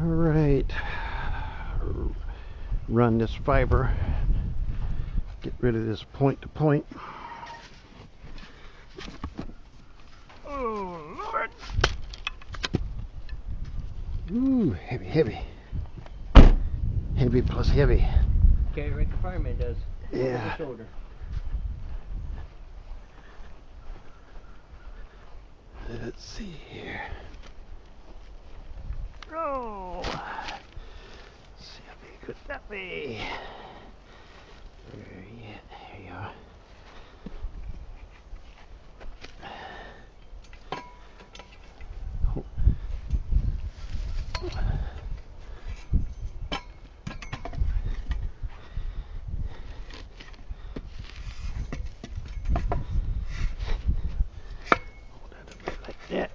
Alright, run this fiber, get rid of this point to point. Oh Lord! Ooh, heavy, heavy. Heavy plus heavy. Carry it like the fireman does. Yeah. On the shoulder. Let's see here. Oh! See how big could that be? There you are. Oh. Hold that a bit like that.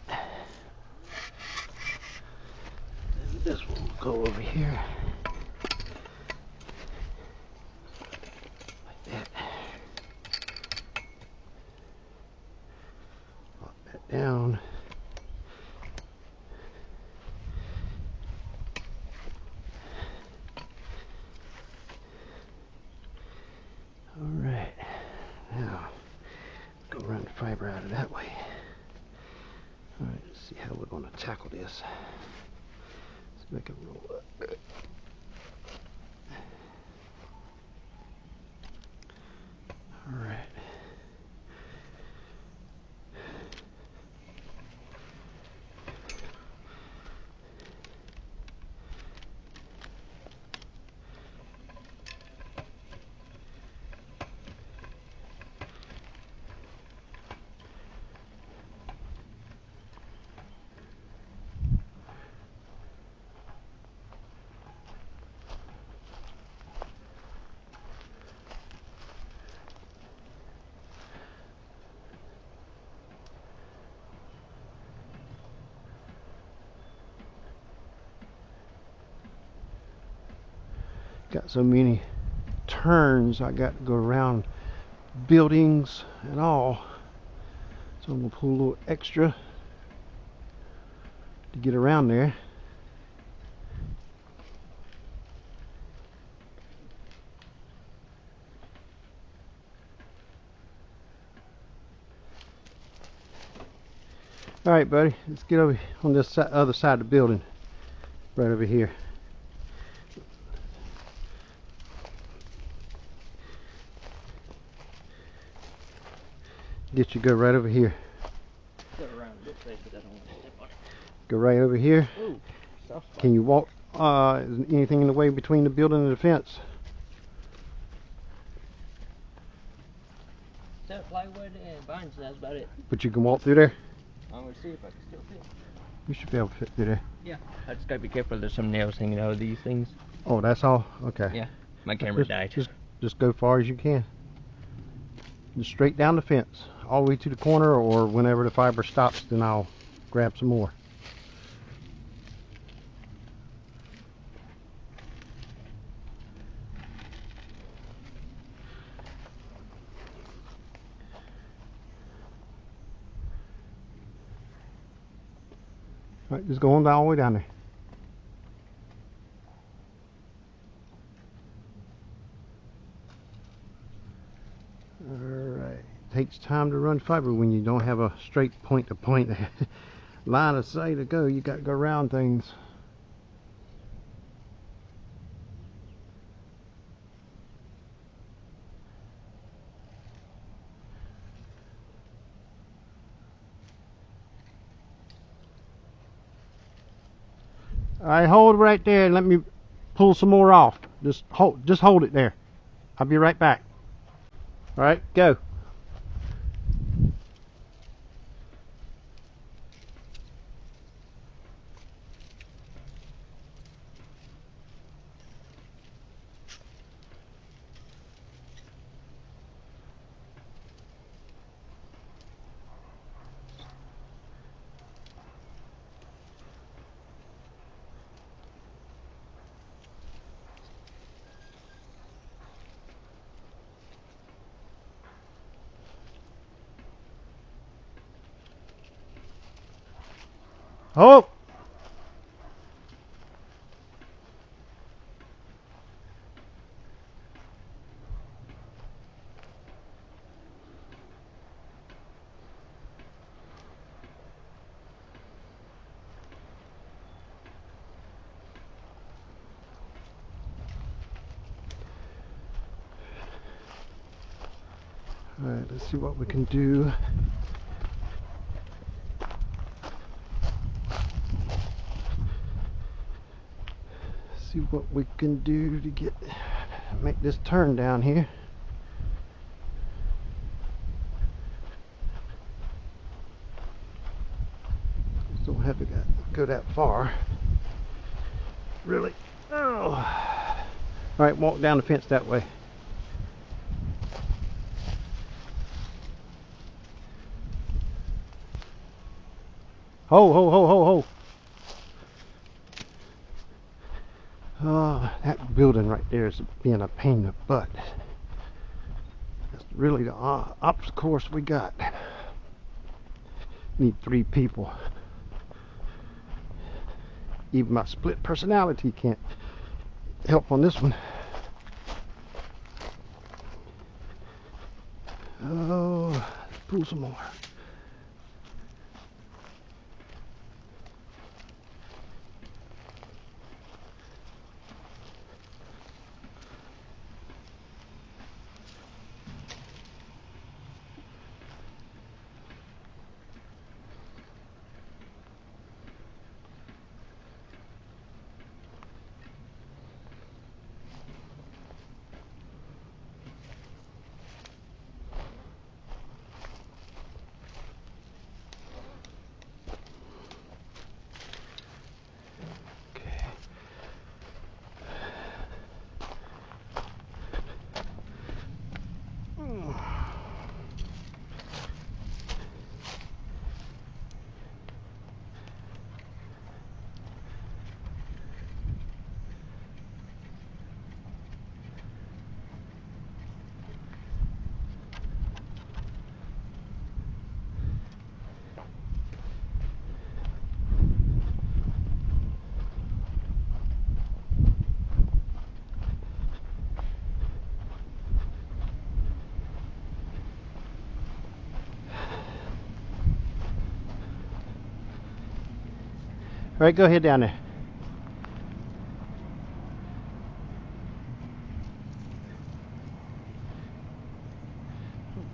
And this one will go over here. Like that. Lock that down. Alright, now go run fiber out of that way. Alright, let's see how we're going to tackle this. Let's make it roll up. Alright. Got so many turns I got to go around buildings and all, so I'm gonna pull a little extra to get around there. Alright buddy, let's get over on this other side of the building, right over here. Get you go right over here. Go around this way because I don't want to step on it. Go right over here. Ooh, soft spot. Can you walk? Is anything in the way between the building and the fence? Set plywood and vines, that's about it. But you can walk through there? I'm going to see if I can still fit. You should be able to fit through there. Yeah. I just got to be careful, there's some nails hanging out of these things. Oh, that's all? Okay. Yeah. My camera died. Just go far as you can. Just straight down the fence, all the way to the corner, or whenever the fiber stops, then I'll grab some more. All right, just go on all the way down there. Alright, takes time to run fiber when you don't have a straight point to point line of sight to go. You got to go around things. Alright, hold right there and let me pull some more off. Just hold it there. I'll be right back. Alright, go. Oh! Alright, let's see what we can do. See what we can do to make this turn down here. Just don't have to go that far. Really. Oh. Alright, walk down the fence that way. Ho, ho, ho, ho, ho. Oh, that building right there is being a pain in the butt. That's really the opposite course we got. Need 3 people. Even my split personality can't help on this one. Oh, let's pull some more. Alright, go ahead down there.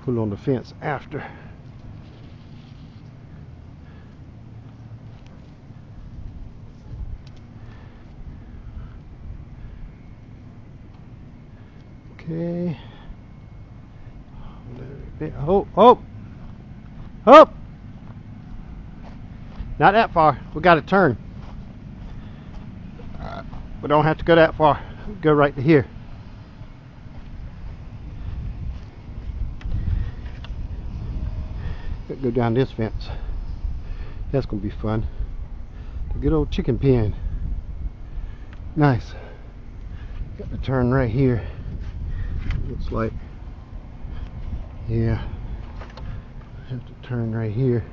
Pull on the fence after. Okay. Oh, oh! Oh! Not that far. We got to turn. We don't have to go that far. Go right to here. Go down this fence. That's gonna be fun. The good old chicken pen. Nice. Got to turn right here. Looks like. Yeah. Have to turn right here.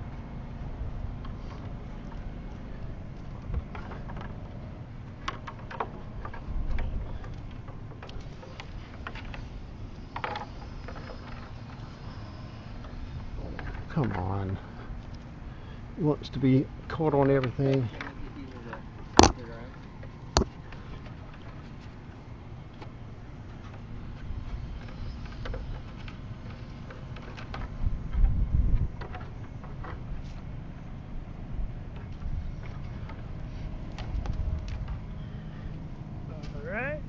Come on. He wants to be caught on everything. Alright.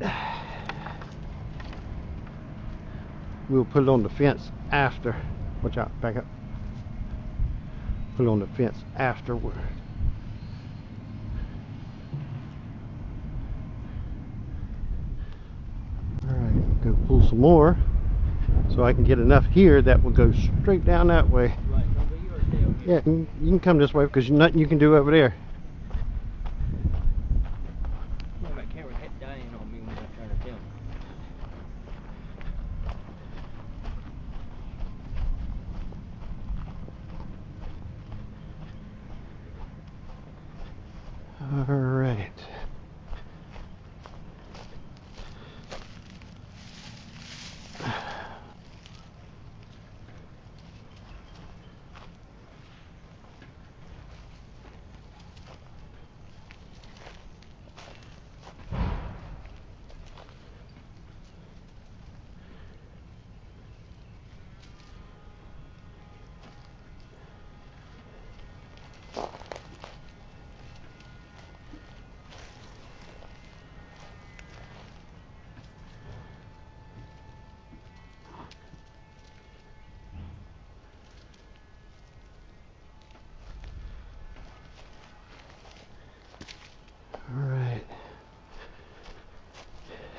We'll put it on the fence after. Watch out, back up. Put it on the fence afterward. Alright, go pull some more so I can get enough here that will go straight down that way. Yeah, you can come this way because there's nothing you can do over there. My camera kept dying on me when I was trying to film. Alright.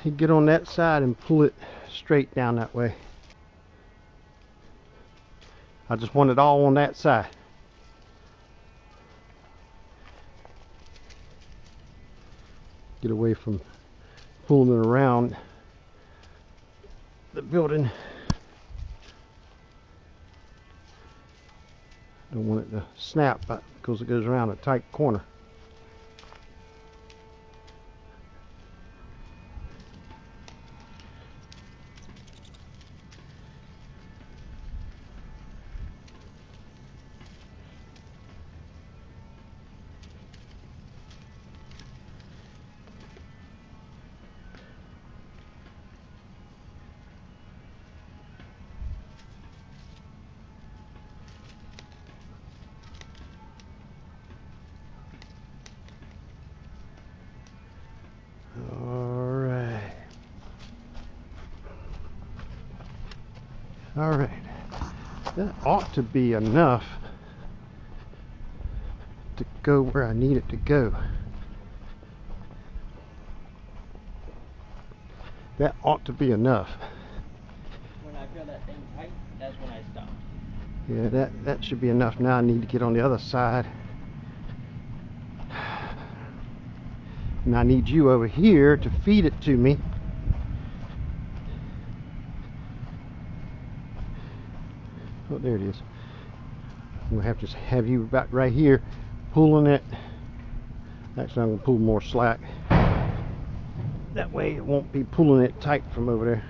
you get on that side and pull it straight down that way. I just want it all on that side. Get away from pulling it around the building. Don't want it to snap because it goes around a tight corner. Alright, that ought to be enough to go where I need it to go. That ought to be enough. When I feel that thing tight, that's when I stop. Yeah, that should be enough. Now I need to get on the other side. And I need you over here to feed it to me. Oh, there it is. I'm going to have to have you about right here pulling it. Actually, I'm going to pull more slack. That way it won't be pulling it tight from over there.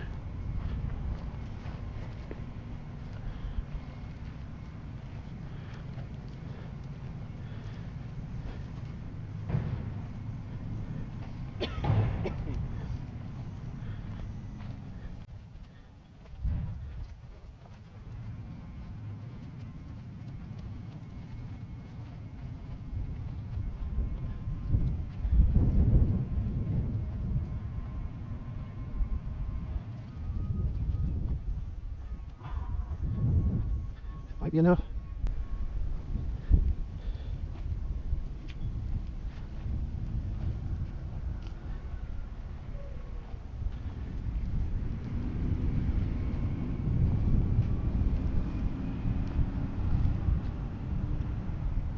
Might be enough.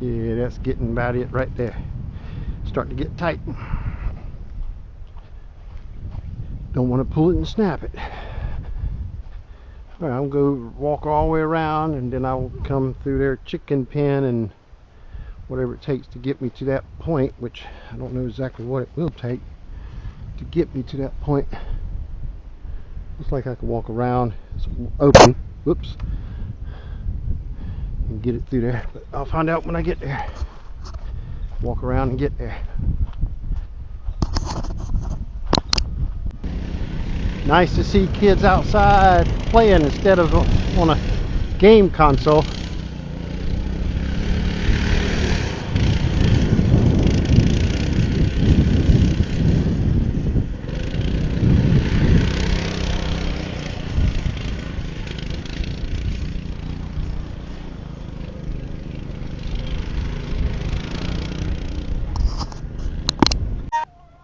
Yeah, that's getting about it right there. Starting to get tight. Don't want to pull it and snap it. Alright, I'm going to walk all the way around, and then I'll come through their chicken pen and whatever it takes to get me to that point, which I don't know exactly what it will take to get me to that point. Looks like I can walk around. It's open. Whoops. And get it through there. But I'll find out when I get there. Walk around and get there. Nice to see kids outside playing instead of on a game console.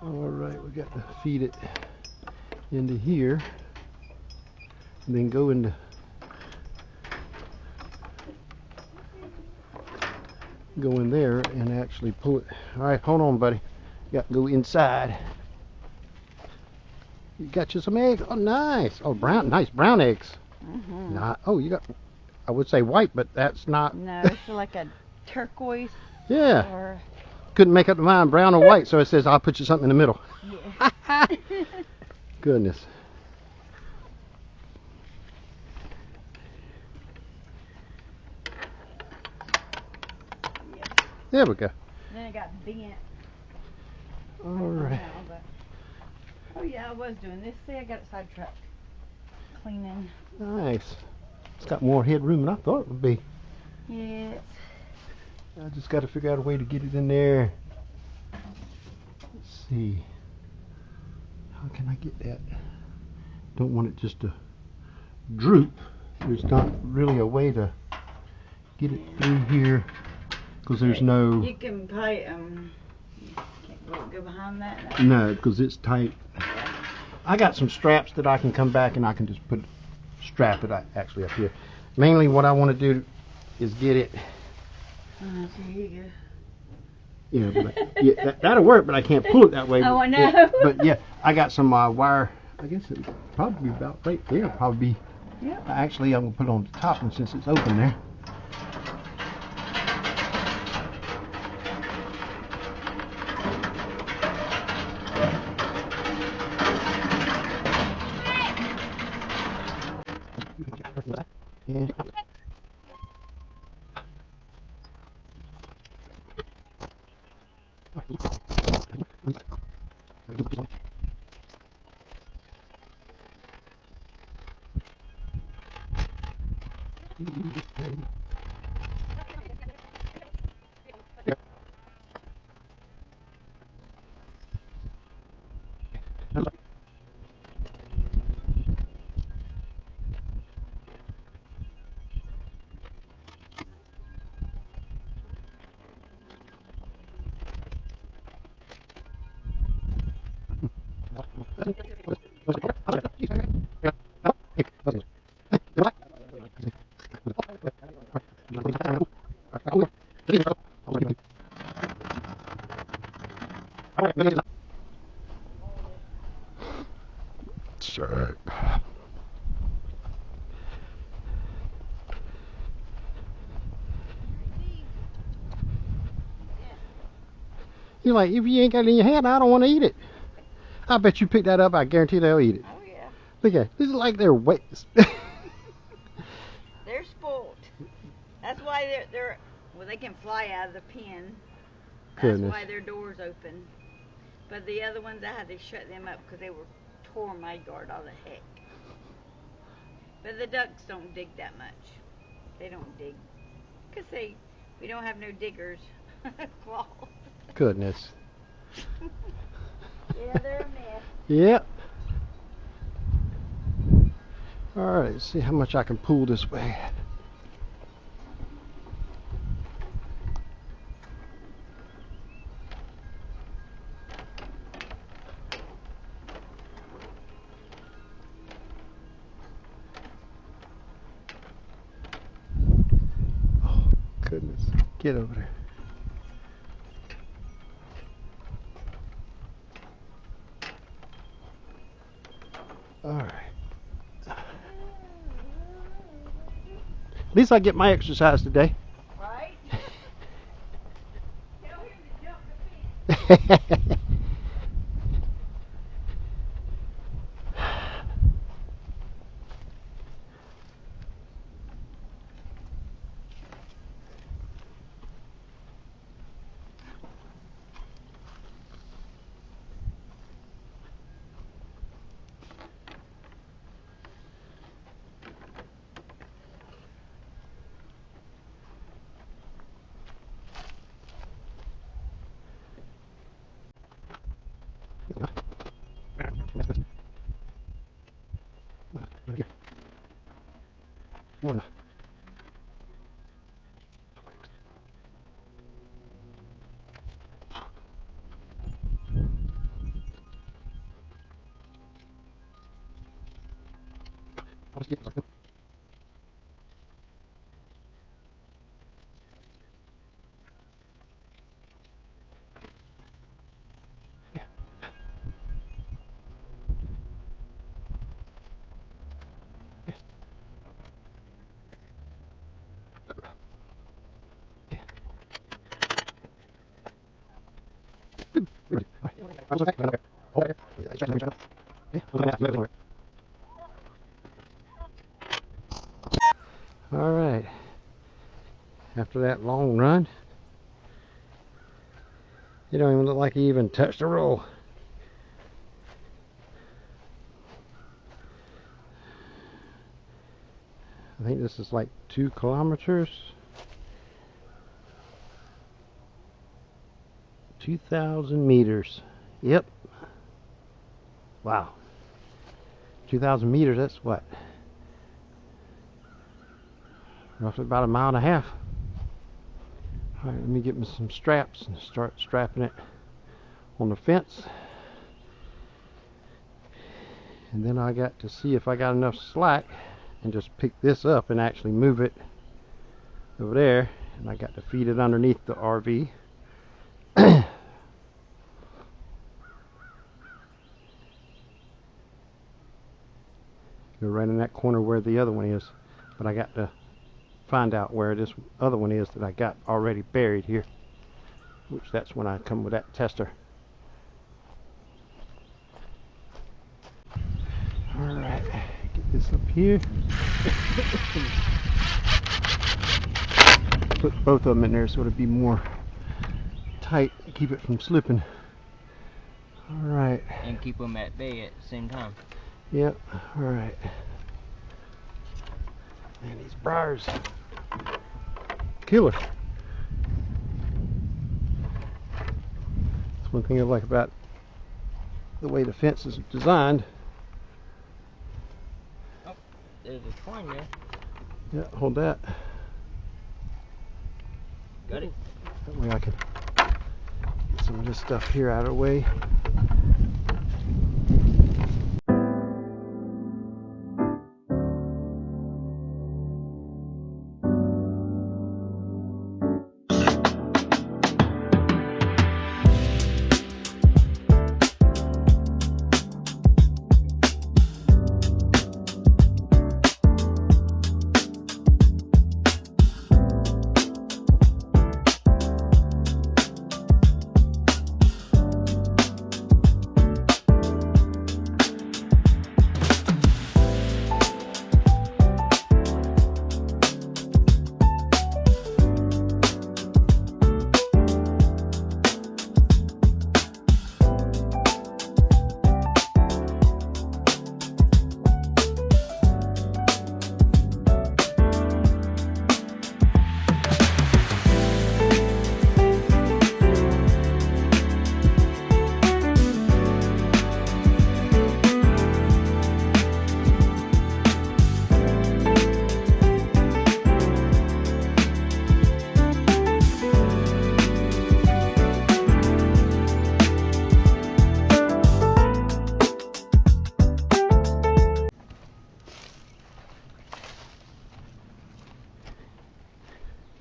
Alright, we got to feed it into here and then go in there and actually pull it. Alright, hold on, buddy. You got to go inside. You got you some eggs. Oh, nice. Oh, nice brown eggs. Nah, oh, you got, I would say white, but that's not. No, it's like a turquoise. Yeah. Or... Couldn't make up the mind, brown or white, so it says I'll put you something in the middle. Yeah. Goodness. Yes. There we go. Then it got bent. Alright. Oh yeah, I was doing this. See, I got it sidetracked. Cleaning. Nice. It's got more headroom than I thought it would be. Yes. I just got to figure out a way to get it in there. Let's see. How can I get that? Don't want it just to droop. There's not really a way to get it through here because there's no. You can probably can't go behind that. No, because it's tight. Yeah. I got some straps that I can come back and I can just strap it actually up here. Mainly what I want to do is get it. There you go. Yeah, that'll work, but I can't pull it that way. Oh, I know. Yeah, but yeah, I got some wire. I guess it would probably be about right there. Probably be. Yep. Actually, I'm gonna put it on the top one since it's open there. Yeah. Sure. You're like, if you ain't got it in your hand, I don't want to eat it. I bet you pick that up, I guarantee they'll eat it. Oh yeah. Look at it. This is like they're wet. They're spoiled. That's why they're well, they can fly out of the pen. That's Goodness. why their door's open. But the other ones, I had to shut them up because they were tore my yard all the heck. But the ducks don't dig that much. They don't dig because we don't have no diggers. Claws. Goodness. Yeah, they're a mess. Yep. Alright, let's see how much I can pull this way. Oh, goodness. Get over there. Alright. At least I get my exercise today. Right? Tell him to jump the fence. Alright. After that long run, you don't even look like you even touched the roll. I think this is like 2 kilometers. 2,000 meters. Yep. Wow. 2,000 meters, that's what? Roughly about a mile and a half. Alright, let me get me some straps and start strapping it on the fence. And then I got to see if I got enough slack and just pick this up and actually move it over there, and I got to feed it underneath the RV. Go right in that corner where the other one is, but I got to find out where this other one is that I got already buried here, which that's when I come with that tester. Alright, get this up here. Put both of them in there so it'll be more tight, keep it from slipping. Alright. And keep them at bay at the same time. Yep, alright. And these briars, killer. That's one thing I like about the way the fence is designed. Oh, there's a twine there. Yeah, hold that. Got it. That way I can get some of this stuff here out of the way.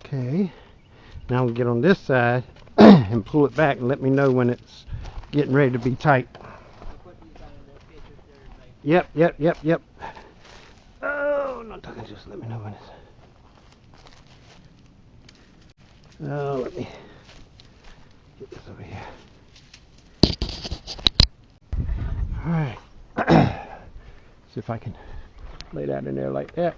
Okay, now we'll get on this side and pull it back and let me know when it's getting ready to be tight. Yep. Oh, not talking, just let me know when it's... Oh, let me get this over here. Alright. See if I can lay that in there like that.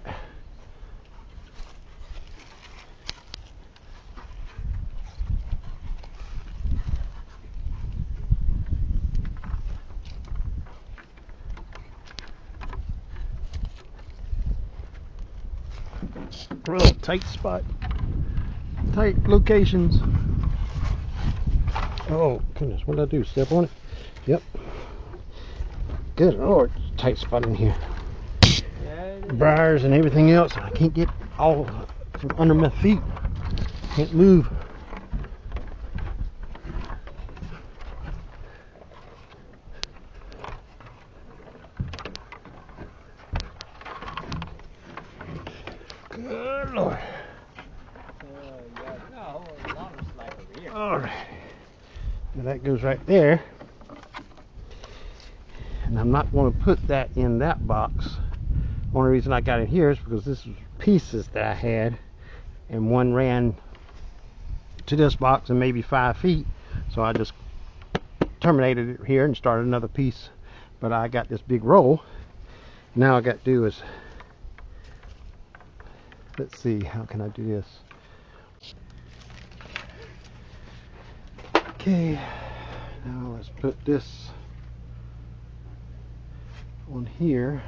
Real tight spot, tight locations. Oh goodness, what did I do? Step on it? Yep. Good Lord, tight spot in here. Briars and everything else. I can't get all from under my feet. Can't move. Good Lord. Alright. Now that goes right there. And I'm not going to put that in that box. Only reason I got it here is because this was pieces that I had, and one ran to this box and maybe 5 feet. So I just terminated it here and started another piece. But I got this big roll. Now I got to do is, let's see, how can I do this? Okay, now let's put this on here.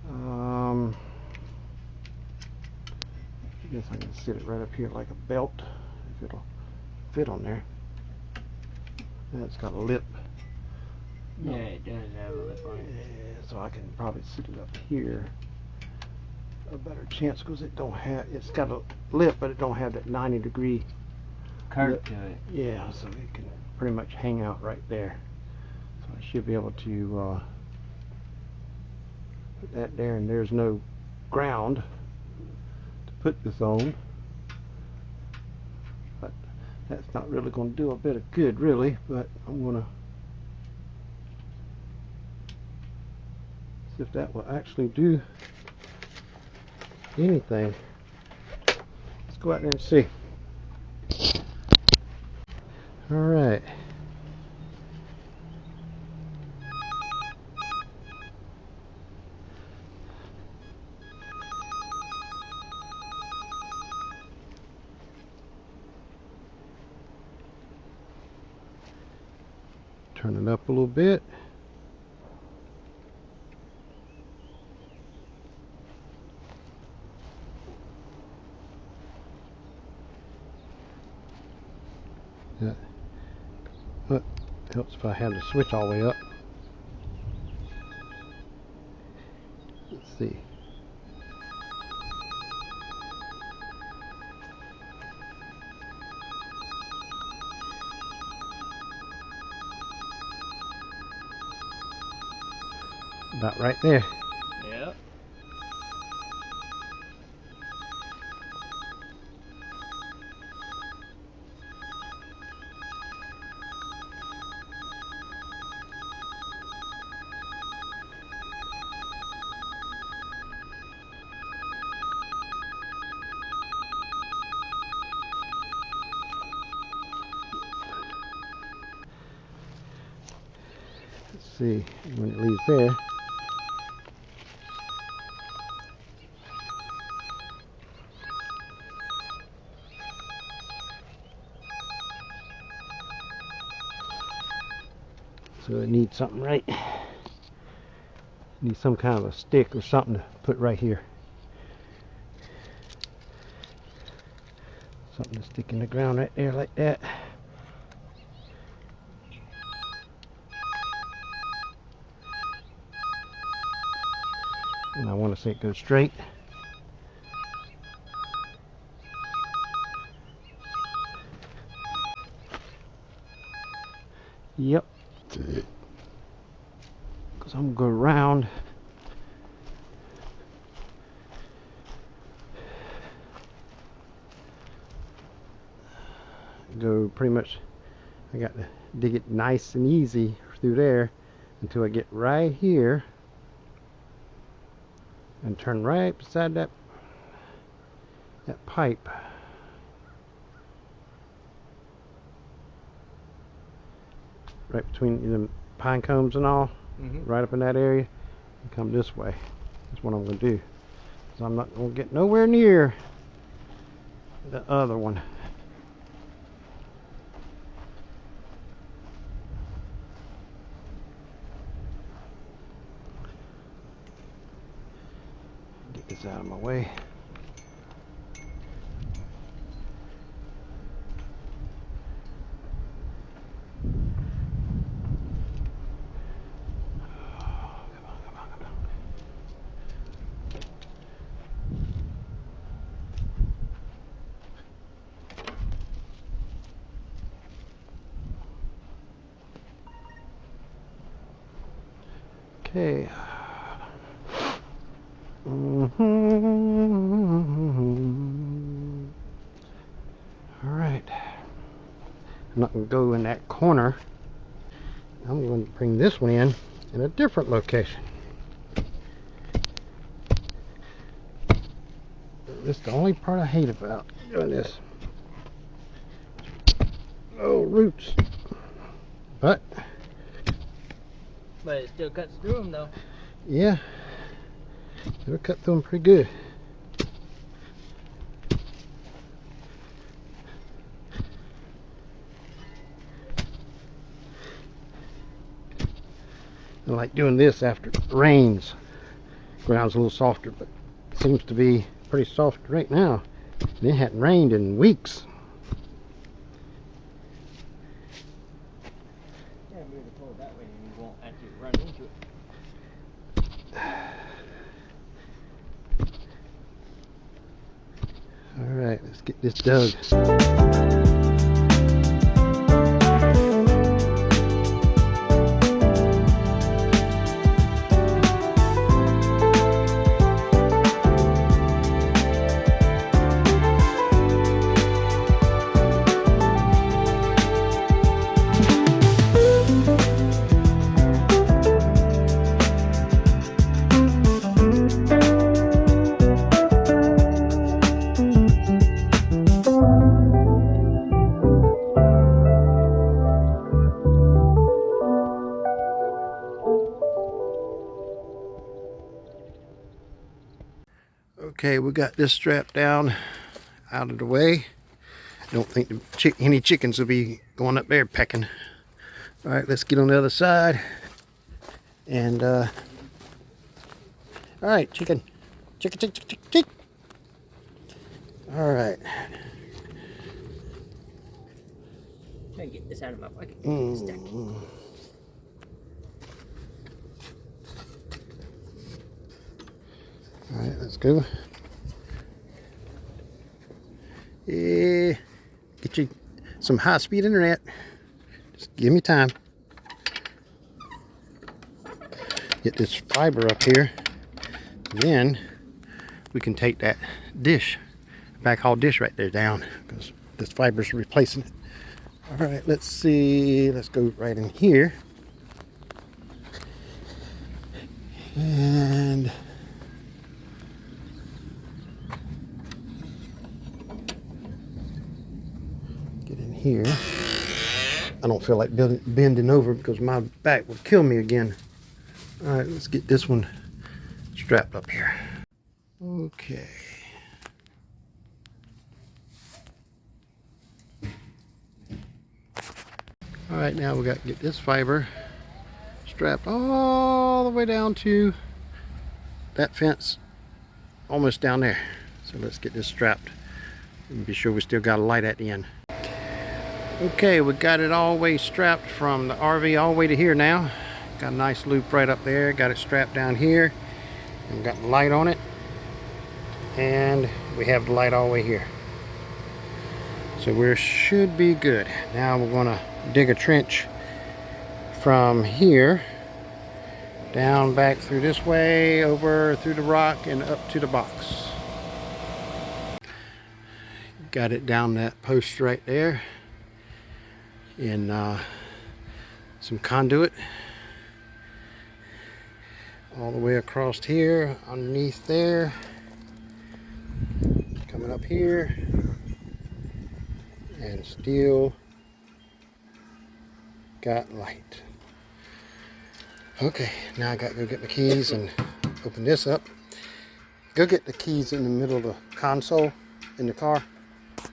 I guess I can sit it right up here like a belt if it'll fit on there. And it's got a lip. Yeah, it does have a lip on it. Yeah, so I can probably sit it up here. A better chance because it don't have, it's got a lip, but it don't have that 90-degree Curve to it. yeah, so it can pretty much hang out right there. So I should be able to put that there, and there's no ground to put this on. But that's not really going to do a bit of good, really. But I'm going to see if that will actually do anything. Let's go out there and see. Alright. Turn it up a little bit. Yeah. But helps if I have the switch all the way up. Let's see. About right there. Yep. Let's see when it leaves there. So it needs something right. Needs some kind of a stick or something to put right here. Something to stick in the ground right there like that. And I want to see it go straight. Yep. Because I'm going to go around. Go pretty much, I got to dig it nice and easy through there until I get right here and turn right beside that pipe. Right between the pine cones and all, right up in that area, and come this way. That's what I'm going to do. Because I'm not going to get nowhere near the other one. Get this out of my way. Okay. Alright. I'm not going to go in that corner. I'm going to bring this one in a different location. This is the only part I hate about doing this. Oh, roots. But it still cuts through them though. yeah, it'll cut through them pretty good. I like doing this after it rains. Ground's a little softer, but it seems to be pretty soft right now. And it hadn't rained in weeks. Yeah, move the pole that way and you won't actually run into it. Alright, let's get this dug. Okay, we got this strap down out of the way. Don't think any chickens will be going up there pecking. All right, let's get on the other side. And all right, chicken. All right. Try to get this out of my pocket. All right, let's go. Yeah, get you some high-speed internet. Just give me time. Get this fiber up here. Then we can take that dish, backhaul dish right there down, because this fiber's replacing it. All right, let's see. Let's go right in here. And get in here. I don't feel like bending over because my back will kill me again. All right, let's get this one strapped up here. Okay. All right, now we got to get this fiber strapped all the way down to that fence, almost down there. So let's get this strapped and be sure we still got a light at the end. Okay, we got it all the way strapped from the RV all the way to here now. Got a nice loop right up there. Got it strapped down here and got the light on it. And we have the light all the way here. So we should be good. Now we're gonna dig a trench from here down back through this way, over through the rock and up to the box. Got it down that post right there in some conduit all the way across here, underneath there, coming up here, and still got light. Okay, now I got to go get my keys and open this up. Go get the keys in the middle of the console in the car.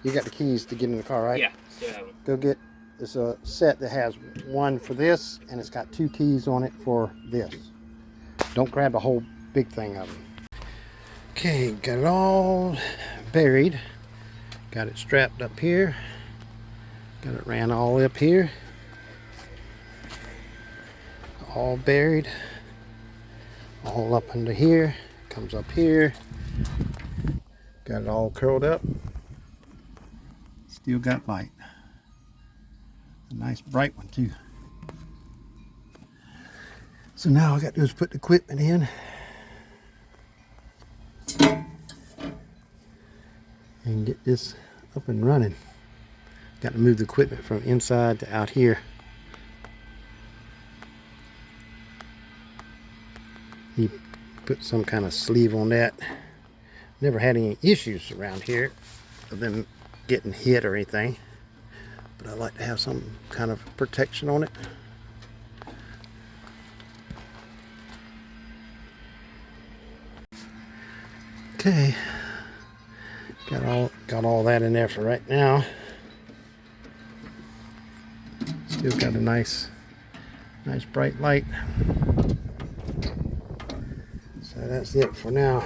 You got the keys to get in the car, right? Yeah, still have them. Go get, it's a set that has one for this and it's got 2 keys on it for this. Don't grab the whole big thing of them. Okay, got it all buried. Got it strapped up here. Got it ran all up here. All buried. All up under here. Comes up here. Got it all curled up. Still got light. A nice bright one too. So now all I got to do is put the equipment in. And get this up and running. Got to move the equipment from inside to out here. He put some kind of sleeve on that. Never had any issues around here of them getting hit or anything. But I like to have some kind of protection on it. Okay. Got all that in there for right now. Still got a nice bright light. So that's it for now.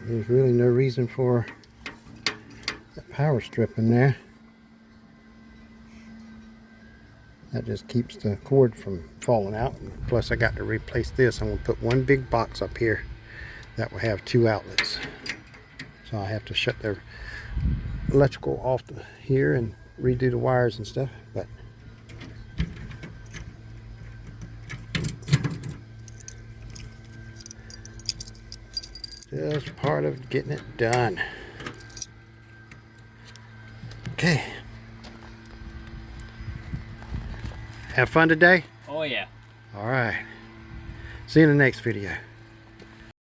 There's really no reason for that power strip in there. That just keeps the cord from falling out. Plus I got to replace this. I'm going to put one big box up here that will have 2 outlets. So I have to shut the electrical off here and redo the wires and stuff. But just part of getting it done. Okay. Have fun today? Oh yeah. All right. See you in the next video.